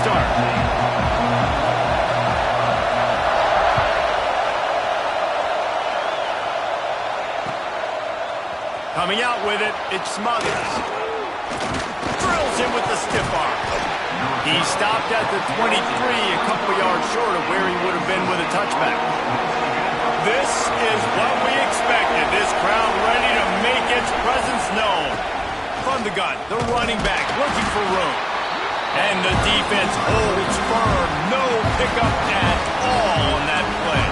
start. Coming out with it, it's Smothers. Drills him with the stiff arm. He stopped at the 23, a couple yards short of where he would have been with a touchback. This is what we expected. This crowd ready to make its presence known. From the gun, the running back looking for room. And the defense holds firm. No pickup at all on that play.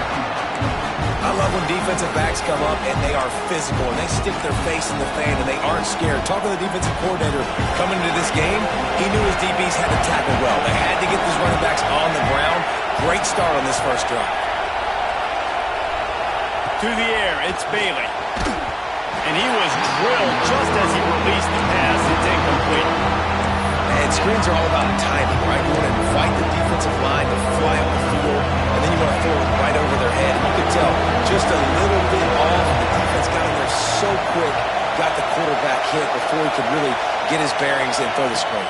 I love when defensive backs come up and they are physical and they stick their face in the fan and they aren't scared. Talking to the defensive coordinator coming into this game, he knew his DBs had to tackle well. They had to get these running backs on the ground. Great start on this first drive. To the air, it's Bailey. And he was drilled just as he released the pass. It's incomplete. And screens are all about timing, right? You want to invite the defensive line to fly on the field, and then you want to throw it right over their head. And you could tell just a little bit off. The defense got in there so quick, got the quarterback hit before he could really get his bearings and throw the screen.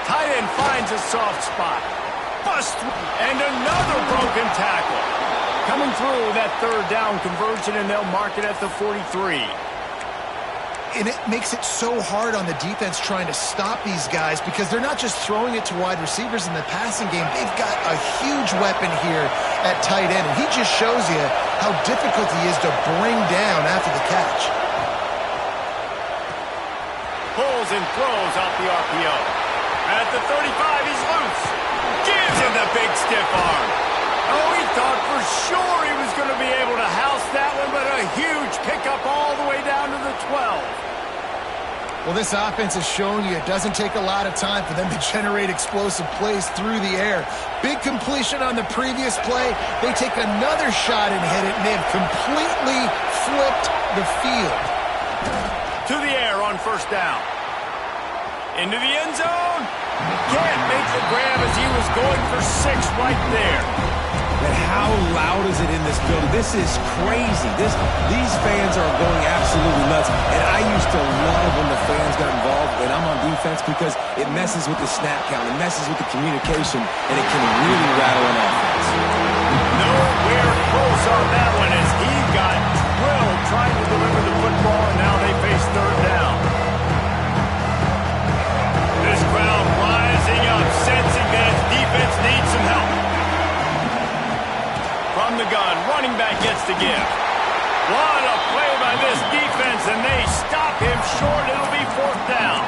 Tight end finds a soft spot. Bust, and another broken tackle. Coming through that third down conversion, and they'll mark it at the 43. And it makes it so hard on the defense trying to stop these guys because they're not just throwing it to wide receivers in the passing game. They've got a huge weapon here at tight end, and he just shows you how difficult he is to bring down after the catch. Pulls and throws out the RPO. At the 35, he's loose. Gives him the big stiff arm. Oh, he thought for sure he was going to be able to house that one, but a huge pickup all the way down to the 12. Well, this offense has shown you it doesn't take a lot of time for them to generate explosive plays through the air. Big completion on the previous play. They take another shot and hit it, and they have completely flipped the field. To the air on first down. Into the end zone. Can't make the grab as he was going for 6 right there. And how loud is it in this building? This is crazy. These fans are going absolutely nuts. And I used to love when the fans got involved when I'm on defense because it messes with the snap count. It messes with the communication, and it can really rattle an offense. Nowhere close on that one as he got drilled trying to deliver the football, and now they face third down. This crowd rising up, sensing that its defense needs some help. From the gun, running back gets to give. What a play by this defense, and they stop him short. It'll be fourth down.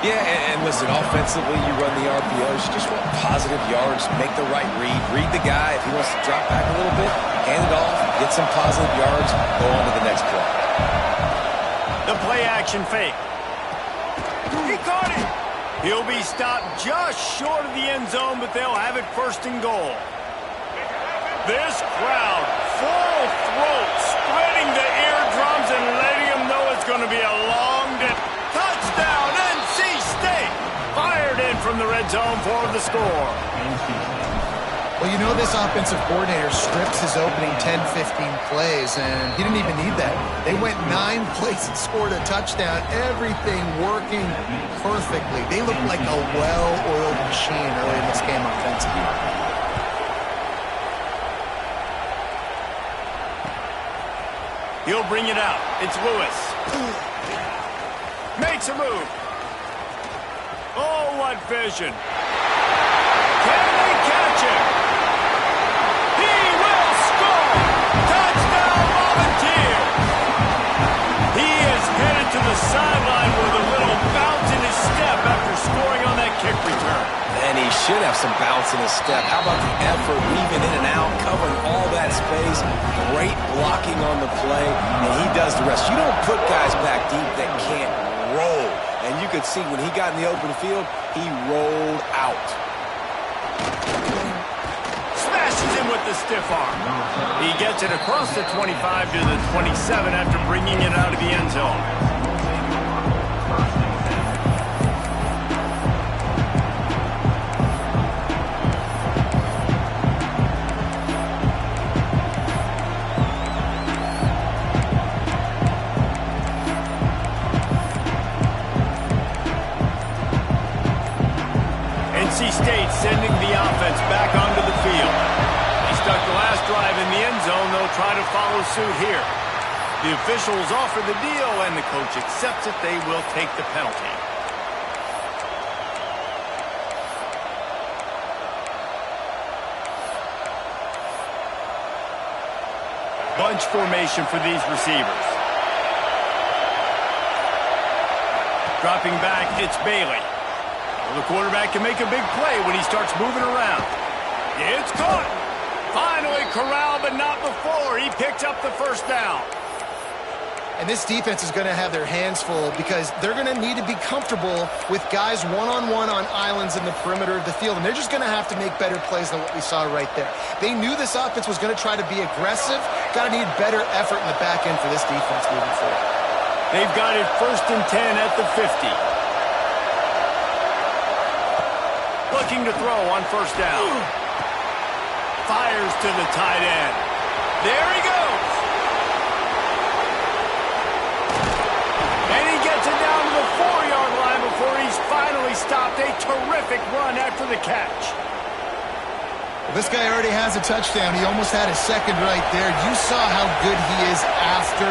Yeah, and listen, offensively, you run the RPOs. You just want positive yards, make the right read the guy. If he wants to drop back a little bit, hand it off, get some positive yards, go on to the next play. The play action fake. He caught it. He'll be stopped just short of the end zone, but they'll have it first and goal. This crowd, full throat, spreading the eardrums and letting them know it's going to be a long day. Touchdown, NC State! Fired in from the red zone for the score. Well, you know this offensive coordinator strips his opening 10, 15 plays, and he didn't even need that. They went 9 plays and scored a touchdown. Everything working perfectly. They looked like a well-oiled machine early in this game offensively. He'll bring it out. It's Lewis. Makes a move. Oh, what vision. Can they catch him? He will score. Touchdown, Volunteers. He is headed to the sideline with a little bounce in his step after scoring on that kick return. And he should have some bounce in his step. How about the effort, weaving in and out, covering all that space, great blocking on the play, and he does the rest. You don't put guys back deep that can't roll. And you could see when he got in the open field, he rolled out. Smashes him with the stiff arm. He gets it across the 25 to the 27 after bringing it out of the end zone. NC State sending the offense back onto the field. They stuck the last drive in the end zone. They'll try to follow suit here. The officials offer the deal, and the coach accepts it. They will take the penalty. Bunch formation for these receivers. Dropping back, it's Bailey. Well, the quarterback can make a big play when he starts moving around. It's caught. Finally corralled, but not before. He picked up the first down. And this defense is going to have their hands full because they're going to need to be comfortable with guys one-on-one on islands in the perimeter of the field. And they're just going to have to make better plays than what we saw right there. They knew this offense was going to try to be aggressive. Got to need better effort in the back end for this defense moving forward. They've got it 1st and 10 at the 50. Looking to throw on first down. Fires to the tight end. There he goes. And he gets it down to the 4-yard line before he's finally stopped. A terrific run after the catch. This guy already has a touchdown. He almost had a second right there. You saw how good he is after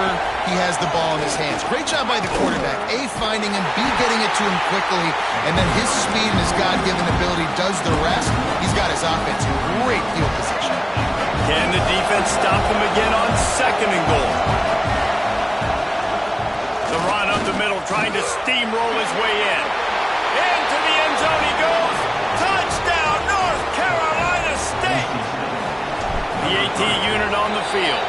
he has the ball in his hands. Great job by the quarterback. A, finding him, B, getting it to him quickly, and then his speed and his God-given ability does the rest. He's got his offense in great field position. Can the defense stop him again on 2nd and goal? The run up the middle, trying to steamroll his way in. Into the end zone he goes. Touchdown, North Carolina State. The AT unit on the field.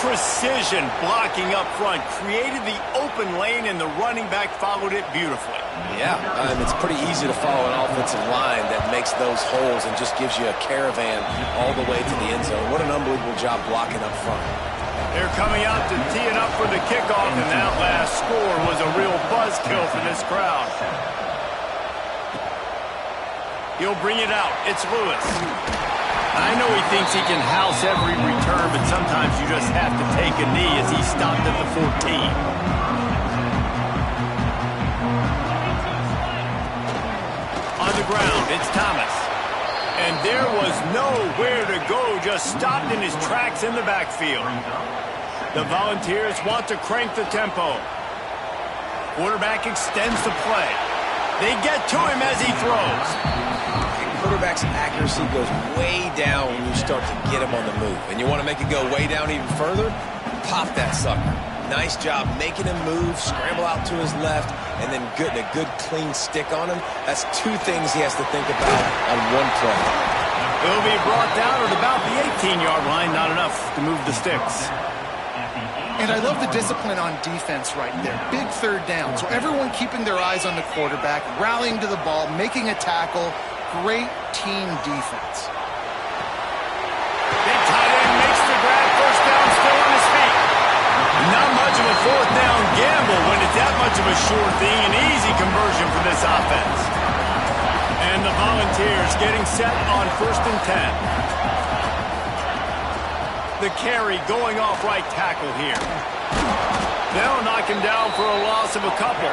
Precision blocking up front. Created the open lane, and the running back followed it beautifully. Yeah, it's pretty easy to follow an offensive line that makes those holes and just gives you a caravan all the way to the end zone. What an unbelievable job blocking up front. They're coming out to tee it up for the kickoff, and that last score was a real buzzkill for this crowd. He'll bring it out. It's Lewis. I know he thinks he can house every return, but sometimes you just have to take a knee as he stopped at the 14. On the ground, it's Thomas. And there was nowhere to go, just stopped in his tracks in the backfield. The Volunteers want to crank the tempo. Quarterback extends the play. They get to him as he throws. Quarterback's accuracy goes way down when you start to get him on the move. And you want to make it go way down even further? Pop that sucker. Nice job making him move, scramble out to his left, and then getting a good clean stick on him. That's 2 things he has to think about on one play. He'll be brought down at about the 18-yard line. Not enough to move the sticks. And I love the discipline on defense right there. Big 3rd down. So everyone keeping their eyes on the quarterback, rallying to the ball, making a tackle. Great team defense. Big tight end makes the grab. First down, still on his feet. Not much of a 4th down gamble when it's that much of a sure thing. An easy conversion for this offense. And the Volunteers getting set on 1st and 10. The carry going off right tackle here. They'll knock him down for a loss of a couple.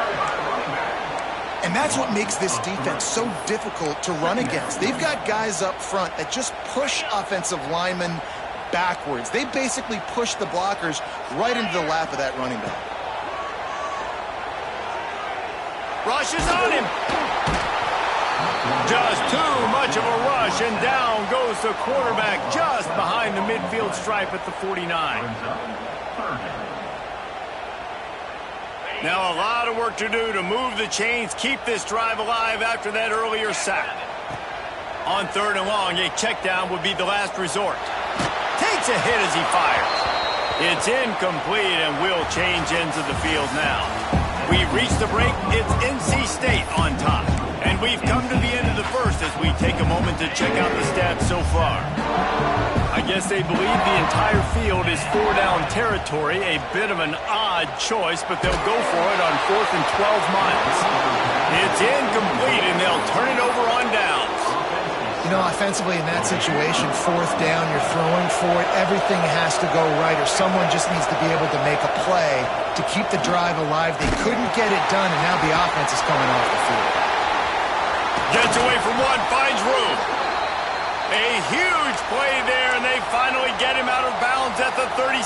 And that's what makes this defense so difficult to run against. They've got guys up front that just push offensive linemen backwards. They basically push the blockers right into the lap of that running back. Rushes on him. Just too much of a rush, and down goes the quarterback just behind the midfield stripe at the 49. Now a lot of work to do to move the chains, keep this drive alive after that earlier sack. On 3rd and long, a check down would be the last resort. Takes a hit as he fires. It's incomplete, and will change ends of the field now. We've reached the break. It's NC State on top. And we've come to the end of the first as we take a moment to check out the stats so far. I guess they believe the entire field is 4-down territory. A bit of an odd choice, but they'll go for it on 4th and 12 miles. It's incomplete, and they'll turn it over on downs. You know, offensively in that situation, 4th down, you're throwing for it. Everything has to go right, or someone just needs to be able to make a play to keep the drive alive. They couldn't get it done, and now the offense is coming off the field. Gets away from one, finds room. A huge play there, and they finally get him out of bounds at the 37.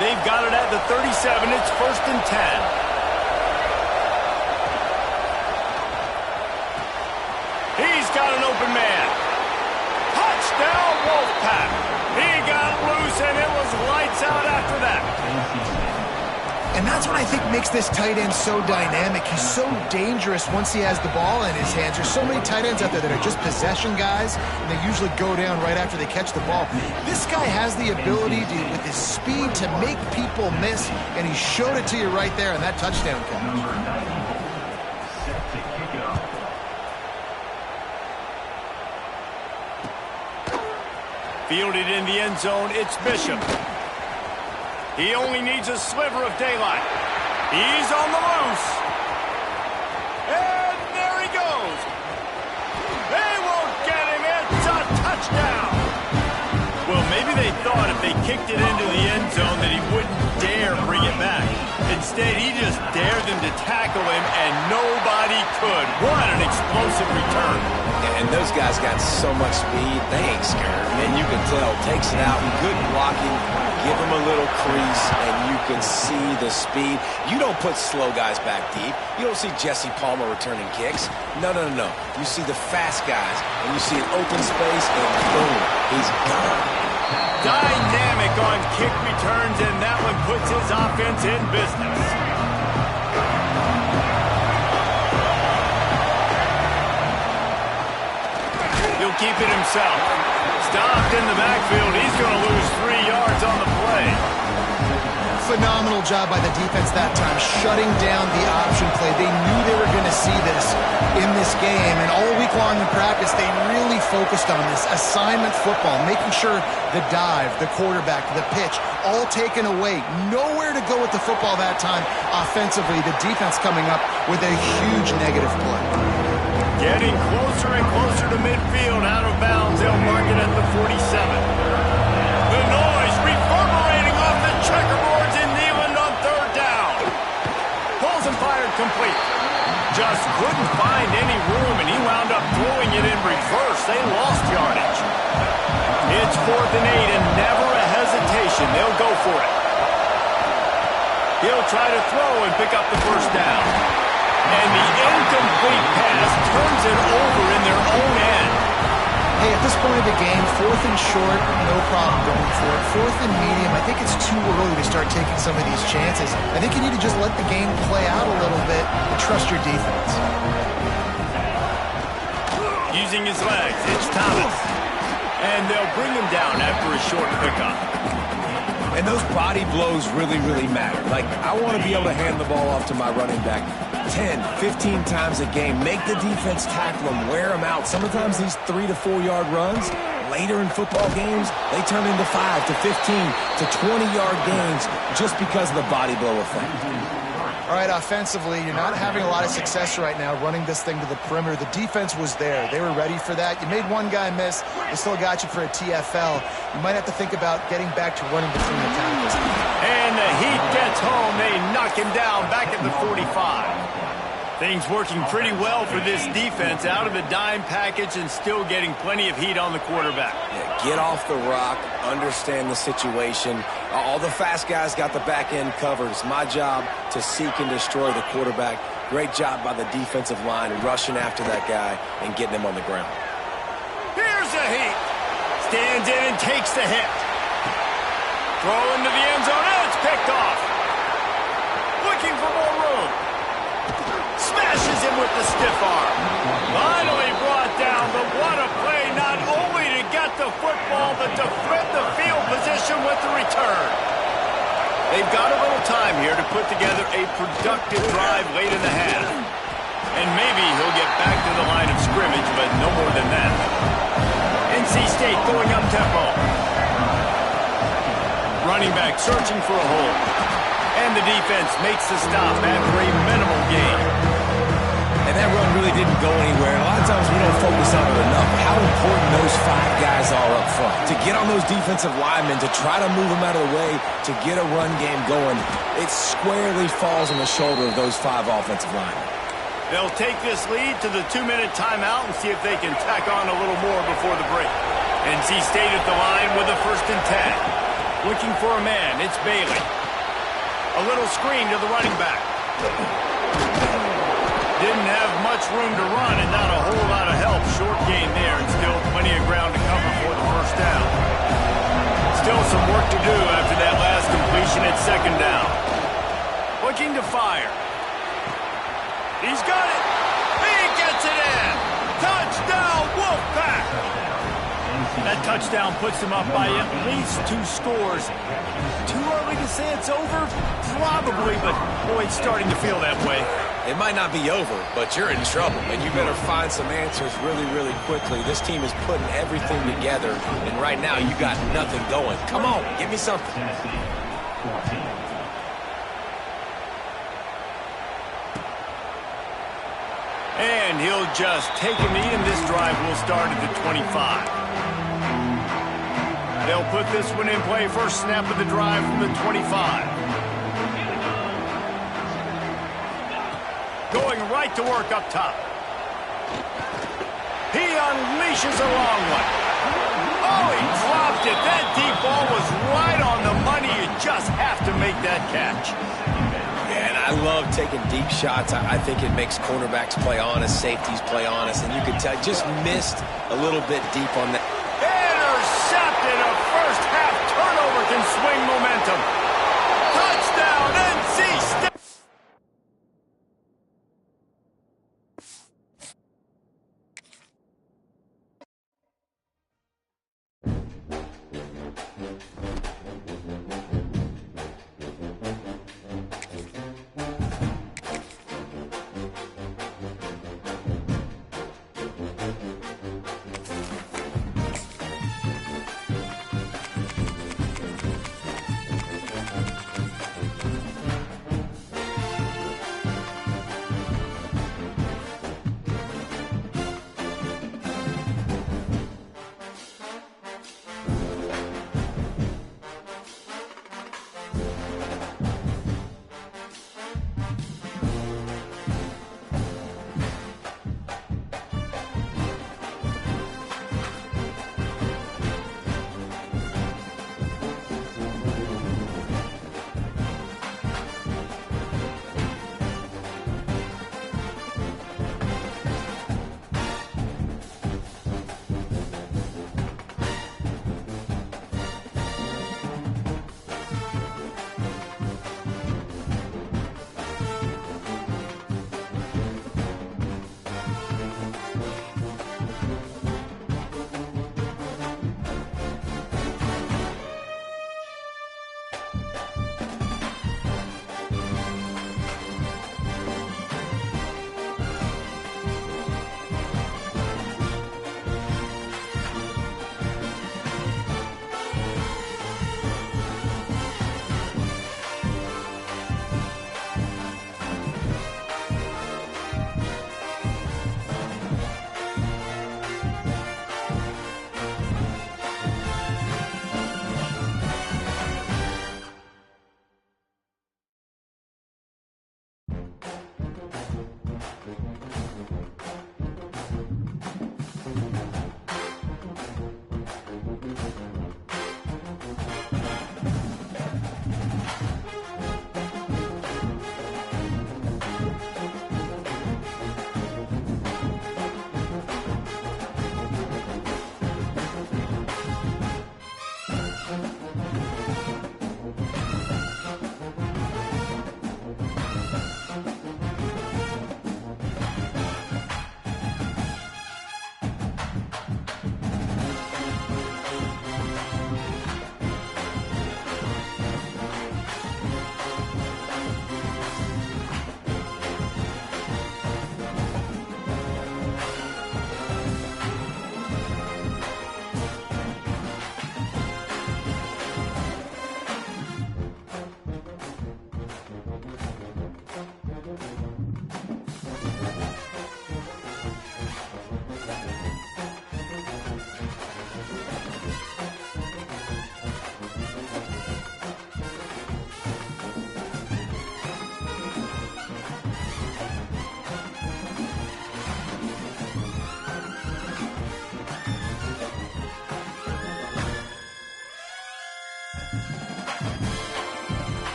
They've got it at the 37. It's 1st and 10. He's got an open man. Touchdown, Wolfpack. He got loose, and it was lights out after that. And that's what I think makes this tight end so dynamic. He's so dangerous once he has the ball in his hands. There's so many tight ends out there that are just possession guys, and they usually go down right after they catch the ball. This guy has the ability to, with his speed, to make people miss, and he showed it to you right there on that touchdown catch. Fielded in the end zone, it's Bishop. He only needs a sliver of daylight. He's on the loose. And there he goes. They won't get him. It's a touchdown. Well, maybe they thought if they kicked it into the end zone that he wouldn't dare bring it back. Instead, he just dared them to tackle him, and nobody could. What an explosive return. And those guys got so much speed, they ain't scared. And you can tell, takes it out, good blocking, give him a little crease, and you can see the speed. You don't put slow guys back deep. You don't see Jesse Palmer returning kicks. No. You see the fast guys, and you see an open space, and boom, he's gone. Dynamic on kick returns, and that one puts his offense in business. He'll keep it himself. Stopped in the backfield. He's going to lose 3 yards on the play. Phenomenal job by the defense that time, shutting down the option play. They knew they were going to see this in this game, and all week long in practice, they really focused on this assignment football, making sure the dive, the quarterback, the pitch, all taken away. Nowhere to go with the football that time offensively. The defense coming up with a huge negative play. Getting closer and closer to midfield, out of bounds. They'll mark it at the 47. The noise reverberating off the checkerboards in Neyland on 3rd down. Pulls and fired complete. Just couldn't find any room, and he wound up throwing it in reverse. They lost yardage. It's 4th and 8, and never a hesitation. They'll go for it. He'll try to throw and pick up the 1st down. And the incomplete pass turns it over in their own end. Hey, at this point of the game, 4th and short, no problem going for it. 4th and medium, I think it's too early to start taking some of these chances. I think you need to just let the game play out a little bit and trust your defense. Using his legs, it's Thomas. And they'll bring him down after a short pickup. And those body blows really matter. Like, I want to be able to hand the ball off to my running back 10, 15 times a game. Make the defense tackle them, wear them out. Sometimes these 3 to 4 yard runs, later in football games, they turn into 5 to 15 to 20-yard gains just because of the body blow effect. All right, offensively, you're not having a lot of success right now running this thing to the perimeter. The defense was there. They were ready for that. You made one guy miss. They still got you for a TFL. You might have to think about getting back to running between the tackles. And the heat gets home. They knock him down back at the 45. Things working pretty well for this defense, out of the dime package and still getting plenty of heat on the quarterback. Yeah, get off the rock, understand the situation. All the fast guys got the back end covered. It's my job to seek and destroy the quarterback. Great job by the defensive line rushing after that guy and getting him on the ground. Here's the heat. Stands in and takes the hit. Throw into the end zone, and it's picked off. Looking for more room. Smashes him with the stiff arm. Finally brought down, but what a play, not only to get the football, but to flip the field position with the return. They've got a little time here to put together a productive drive late in the half. And maybe he'll get back to the line of scrimmage, but no more than that. NC State going up tempo. Running back searching for a hole. And the defense makes the stop after a minimal gain. And that run really didn't go anywhere. A lot of times we don't focus on it enough. How important those 5 guys are up front. To get on those defensive linemen, to try to move them out of the way, to get a run game going, it squarely falls on the shoulder of those 5 offensive linemen. They'll take this lead to the 2-minute timeout and see if they can tack on a little more before the break. Ncaa stayed at the line with a 1st and 10. Looking for a man, it's Bailey. A little screen to the running back. Didn't have much room to run and not a whole lot of help. Short gain there and still plenty of ground to cover for the 1st down. Still some work to do after that last completion at 2nd down. Looking to fire. He's got it. He gets it in. Touchdown, Wolfpack. That touchdown puts him up by at least 2 scores. Too early to say it's over? Probably, but boy, it's starting to feel that way. It might not be over, but you're in trouble, and you better find some answers really, really quickly. This team is putting everything together, and right now you got nothing going. Come on, give me something. And he'll just take a knee, and this drive will start at the 25. They'll put this one in play. First snap of the drive from the 25. Going right to work up top. He unleashes a long one. Oh, he dropped it. That deep ball was right on the money. You just have to make that catch. Yeah, and I love taking deep shots. I think it makes cornerbacks play honest, safeties play honest, and you can tell just missed a little bit deep on that. Intercepted. A first half turnover can swing momentum.